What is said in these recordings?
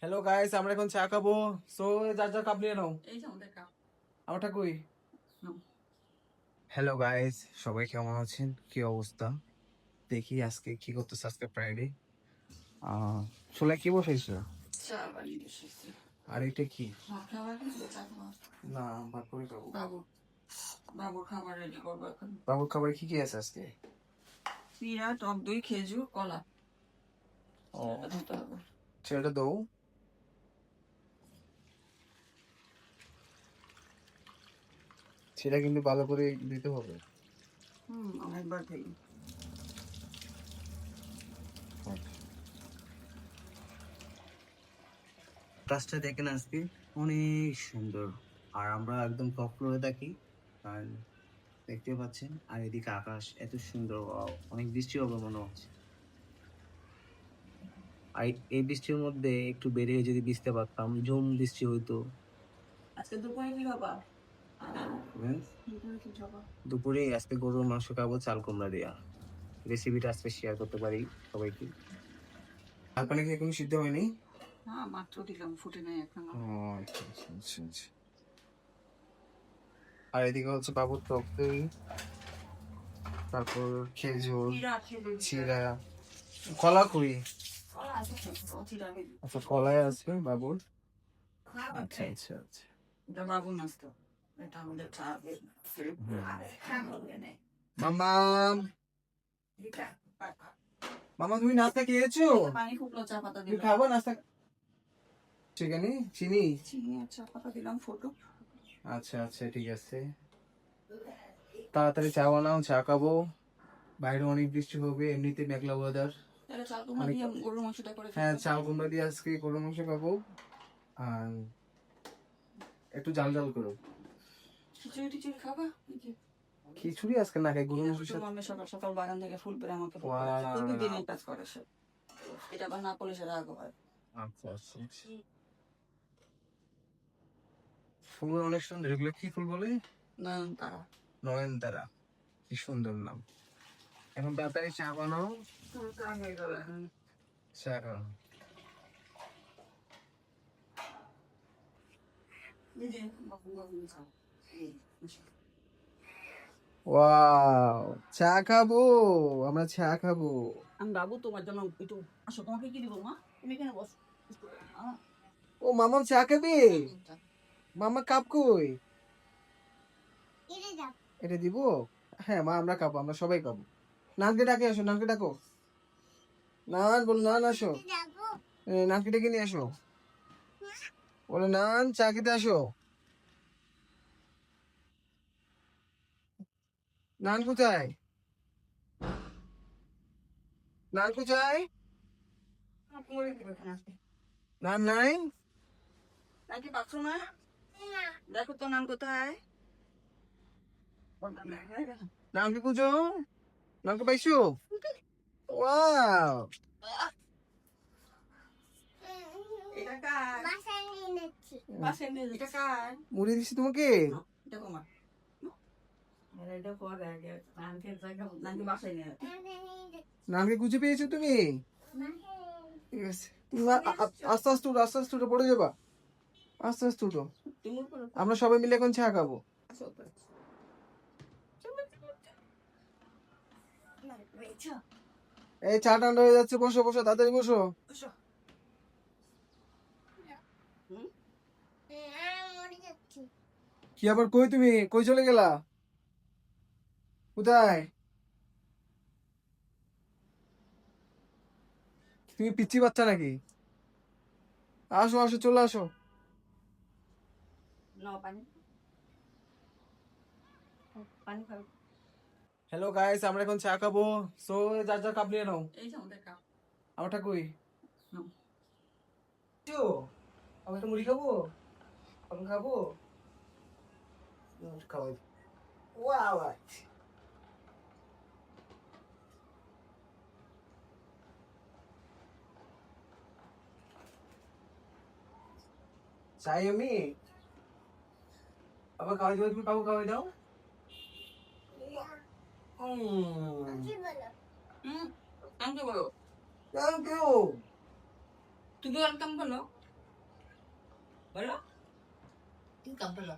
Hello guys, আমরা এখন চা খাবো। সো যার যার কাপ নিয়ে নাও। এই যে আমাদের কাপ। আমারটা কই? নাও। হ্যালো গাইস, সবাই কেমন আছেন? কি অবস্থা? দেখি আজকে কি করতেছে। আজকে ফ্রাইডে। চুলা কি বসাইছো? চা বানিয়ে এসেছি। আর এটা কি? ভাত খাবার কিন্তু চা খাবার। না, ভাত করে খাবো। বাবুর খাবার রেডি করবো এখন। বাবুর খাবারে কি কি আছে আজকে? চিরা, টক দই, খেজুর, কলা। ও, চিরাটা ধুতে হবে। ছেলেটা দাও। সেটা কিন্তু ভালো করে দিতে হবে। অনেকবার খেলি। গাছটা দেখেন আজকে অনেক সুন্দর। আর আমরা একদম টপ ফ্লোরে থাকি। আর দেখতে পাচ্ছেন, আর এদিকে আকাশ এত সুন্দর, wow, অনেক বৃষ্টি হবে মনে হচ্ছে। আর এই বৃষ্টির মধ্যে একটু বেরিয়ে যদি ভিজতে পারতাম, ঝুম বৃষ্টি হইতো। আজকে দুপুরে কি খাবা? হুম? দুপুরে কি খাবা? দুপুরে আজকে গরুর মাংস খাবো চাল কুমড়া দিয়া। রেসিপিটা আজকে শেয়ার করতে পারি সবাইকে। চাল পানি কি এখনো সিদ্ধ হয়নি? হ্যাঁ, মাত্র দিলাম, ফুটে নাই এখনো। ও আচ্ছা আচ্ছা আচ্ছা আচ্ছা। আর এদিকে হচ্ছে বাবুর টক দই, তারপর খেজুর, চিরা, খেজুর, চিরা, কলা কই? কলা আছে তো, চিরা খেজুর। আচ্ছা, কলাই আছে বাবুর। আচ্ছা আচ্ছা আচ্ছা। এটা বাবুর নাস্তা। এটা আমাদের চা। মামাম, মামা তুমি নাস্তা খেয়েছো? পানি ফুটলো, চা পাতা তুমি দিলাম। খাবো নাস্তা? চিকেনি চিনি। চিনি আর চা পাতা দিলাম, ফুটো। আচ্ছা আচ্ছা, ঠিক আছে। তাড়াতাড়ি চা বানাও, চা খাবো। বাইরে অনেক বৃষ্টি হবে, এমনিতে মেঘলা ওয়েদার। তাহলে চাল কুমড়া দিয়ে গরুর মাংসটা করে হ্যাঁ, ফেলবো। চাল কুমড়া দিয়ে আজকে গরুর মাংস খাবো। আর একটু জাল জাল করো। খিচুড়ি টিচুড়ি খাবা? খিচুড়ি আজকে না খাই, গরুর মাংসের সাথে। আমি সকাল সকাল বাগান থেকে ফুল পেরে আমাকে Wow. প্রতিদিন এই কাজ করে সে। এটা আবার না করলে সেটা আগে হয়। আচ্ছা আচ্ছা আচ্ছা। ফুল অনেক সুন্দর, এগুলো কি ফুল বলে? নয়নতারা। নয়নতারা, কি সুন্দর নাম। এখন তাড়াতাড়ি চা বানাও, চা খাও। ওয়াও, চা খাবো, আমরা চা খাবো। আমি বাবু তোমার জন্য একটু আসো, তোমাকে কি দিব মা? তুমি এখানে বস। ও মামা, চা খাবে? মামা কাপ কই? এটা দিব? হ্যাঁ মা, আমরা খাবো, আমরা সবাই খাবো। নানকে ডাকে আসো, নানকে ডাকো। নান বল, নান আসো। নানকে ডেকে নিয়ে আসো। বলে নান, চা খেতে আসো। নান কোথায়? নান কোথায়? নান নাই? নাকি পাচ্ছ না? দেখো তো নাম কোথায়? নানকে খুঁজো। নানকে পাইছো? ওয়াও, এটা কার? বাসায় নিয়ে এটা কার? মুড়ি দিছি তোমাকে। এটা কমা। এটা পরে আগে নানকে জায়গা নাকি বাসায় নিয়ে। নানকে খুঁজে পেয়েছো তুমি? ঠিক আছে, তুমি আস্তে আস্তে উঠো, আস্তে আস্তে উঠে পড়ে যাবা। আস্তে আস্তে উঠো। তুমি আমরা সবাই মিলে এখন চা খাবো। এই চা ঠান্ডা হয়ে যাচ্ছে, বসো বসো, তাড়াতাড়ি বসো। কি আবার কই, তুমি কই চলে গেলা? কোথায়? তুমি পিচ্ছি বাচ্চা নাকি? আসো আসো, চলে আসো। হ্যালো গাইস, আমরা এখন চা খাবো। সো যার যার কাপ নিয়ে নাও। এই যে আমাদের কাপ। আমারটা কই? নাও। আমি একটা মুড়ি খাবো, আমি খাবো। খাওয়াই। ওয়াও, চাই আমি। আবার খাওয়াই দেবো, তুমি কাকু খাওয়াই দাও। থ্যাংক ইউ বলো। Thank you. তুমি ওয়েলকাম বলো। বলো কি কাম করলো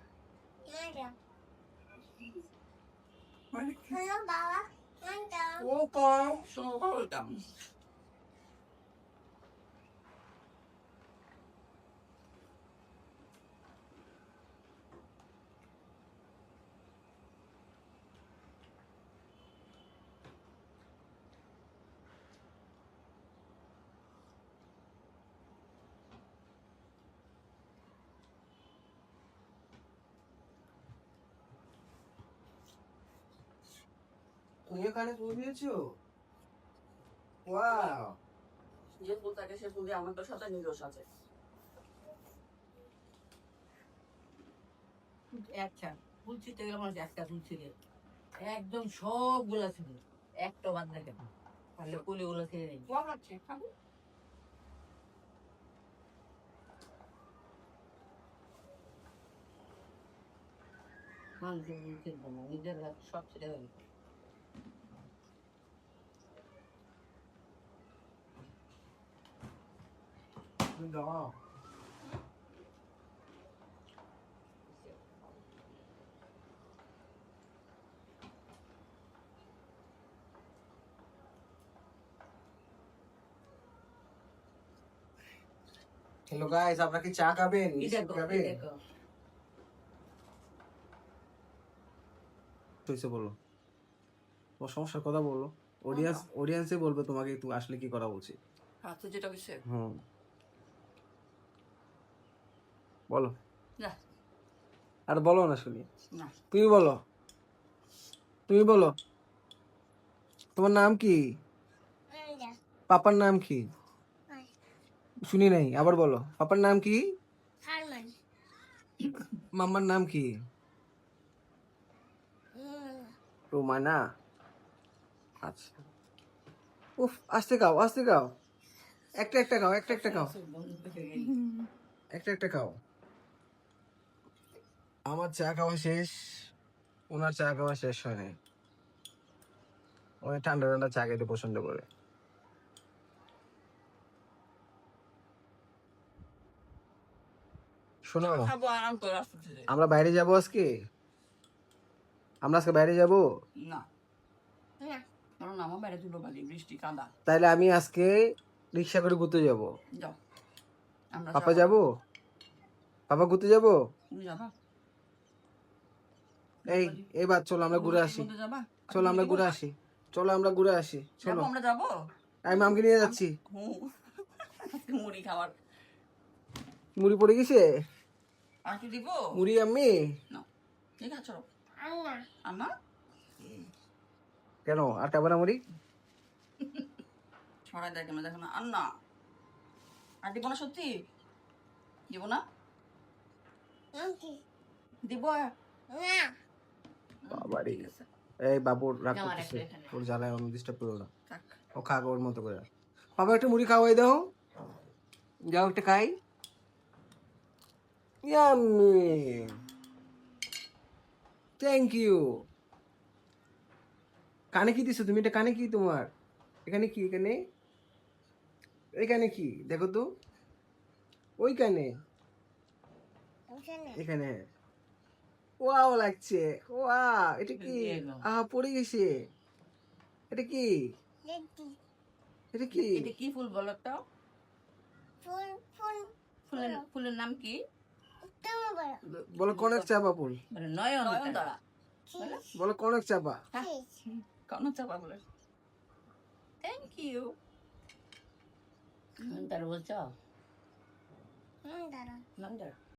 ও কম সরকাম তুমিও কানে ফুল দিয়েছো? ওয়াও, যে ফুল থাকে সে ফুল দিয়ে আমার তো সাথে নিদোষ আছে একটা ফুল ছিটতে গেলে মানুষ একটা ফুল ছিঁড়ে একদম সবগুলা ছিল একটা বাদ দেখে তাহলে কুলিগুলো ছিঁড়ে নেই মানুষের ফুল ছিঁড়বে না নিজের হাত সব ছিঁড়ে গেল তুমি দাও। হ্যালো গাইস, আপনারা কি চা খাবেন? বিস্কুট খাবেন? হইছে বলো, তোমার সমস্যার কথা বলো। অডিয়েন্সে বলবে তোমাকে তুমি আসলে কি করা উচিত। আচ্ছা যেটা হচ্ছে হুম, বলো। না আর বলো না শুনি। না তুমি বলো, তুমি বলো। তোমার নাম কি? পাপার নাম কি? শুনি নাই, আবার বলো। পাপার নাম কি? মাম্মার নাম কি? রোমানা। আচ্ছা, উফ, আস্তে খাও, আস্তে খাও। একটা একটা খাও, একটা একটা খাও, একটা একটা খাও। আমার চা খাওয়া শেষ, ওনার চা খাওয়া শেষ হয়নি। উনি ঠান্ডা ঠান্ডা চা খেতে পছন্দ করে। শোনো, খাবো আরাম করে আসতে আমরা বাইরে যাব আজকে। আমরা আজকে বাইরে যাব। না কারণ আমার বাইরে ধুলো বালি বৃষ্টি কাদা তাইলে আমি আজকে রিক্সা করে ঘুরতে যাব। যাও আমরা পাপা যাব? পাপা ঘুরতে যাব? তুমি যাবা এই এবার চলো আমরা ঘুরে আসি। যাবা চলো আমরা ঘুরে আসি। চলো আমরা ঘুরে আসি। চলো, আমরা যাবো আমি মামকে নিয়ে যাচ্ছি। মুড়ি খাবার মুড়ি পড়ে গেছে। আর কি দিব মুড়ি আমি না ঠিক আছে চলো আন্না কেন আর খাবো না মুড়ি? ছড়াই দেখে না দেখো না আন্না আর দিব না সত্যি দিব না দিব বাবারে, এই বাবুর রাগ করতেছে, ওর জ্বালায় অন্য ডিস্টার্ব করো না। ও খাক ওর মতো করে। বাবা একটা মুড়ি খাওয়াই দাও, যাও একটা খাই। Yummy, thank you. কানে কি দিছো তুমি? এটা কানে কি তোমার? এখানে কি? এখানে এখানে কি দেখো তো, ওই কানে, এখানে। ওয়াও লাগছে, ওয়া। এটা কি? পড়ে গেছে। এটা কি? এটা কি? এটা কি ফুল বলো তো ফুলের নাম কি বলো কনক চাপা ফুল। নয়নতারা বলো কনক চাপা। কনক চাপা বলে থ্যাংক ইউ নয়নতারা বলছো নয়নতারা